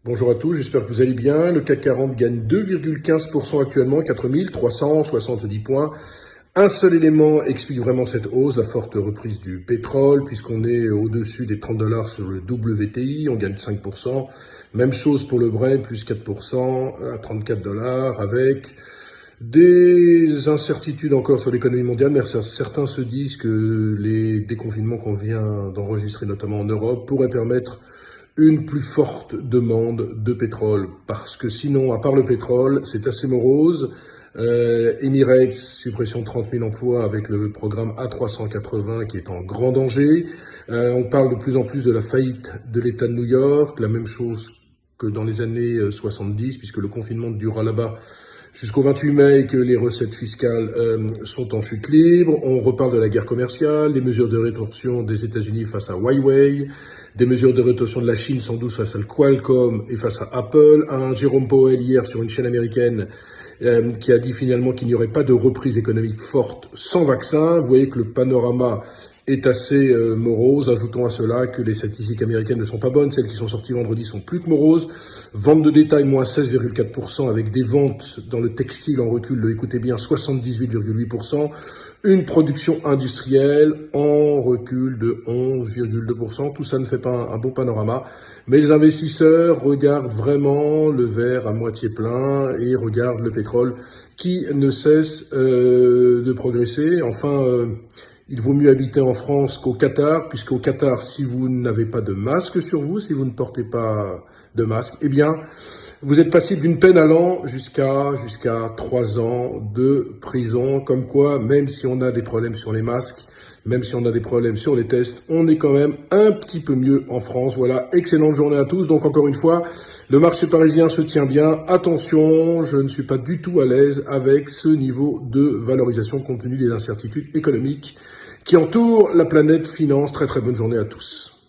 Bonjour à tous, j'espère que vous allez bien. Le CAC 40 gagne 2,15% actuellement, 4370 points. Un seul élément explique vraiment cette hausse, la forte reprise du pétrole, puisqu'on est au-dessus des 30 dollars sur le WTI, on gagne 5%. Même chose pour le Brent, plus 4% à 34 dollars, avec des incertitudes encore sur l'économie mondiale, mais certains se disent que les déconfinements qu'on vient d'enregistrer, notamment en Europe, pourraient permettre une plus forte demande de pétrole. Parce que sinon, à part le pétrole, c'est assez morose. Emirates, suppression de 30 000 emplois avec le programme A380 qui est en grand danger. On parle de plus en plus de la faillite de l'État de New York, la même chose que dans les années 70, puisque le confinement durera là-bas jusqu'au 28 mai et que les recettes fiscales sont en chute libre. On reparle de la guerre commerciale, des mesures de rétorsion des États-Unis face à Huawei, des mesures de rétorsion de la Chine sans doute face à Qualcomm et face à Apple. Un Jérôme Powell hier sur une chaîne américaine qui a dit finalement qu'il n'y aurait pas de reprise économique forte sans vaccin. Vous voyez que le panorama est assez morose. Ajoutons à cela que les statistiques américaines ne sont pas bonnes. Celles qui sont sorties vendredi sont plus que moroses. Vente de détail, moins 16,4%, avec des ventes dans le textile en recul, écoutez bien, 78,8%. Une production industrielle en recul de 11,2%. Tout ça ne fait pas un beau panorama. Mais les investisseurs regardent vraiment le verre à moitié plein et regardent le pétrole qui ne cesse de progresser. Enfin, il vaut mieux habiter en France qu'au Qatar, puisqu'au Qatar, si vous n'avez pas de masque sur vous, si vous ne portez pas de masque, eh bien, vous êtes passible d'une peine allant jusqu'à 3 ans de prison. Comme quoi, même si on a des problèmes sur les masques, même si on a des problèmes sur les tests, on est quand même un petit peu mieux en France. Voilà, excellente journée à tous. Donc encore une fois, le marché parisien se tient bien. Attention, je ne suis pas du tout à l'aise avec ce niveau de valorisation compte tenu des incertitudes économiques qui entourent la planète finance. Très très bonne journée à tous.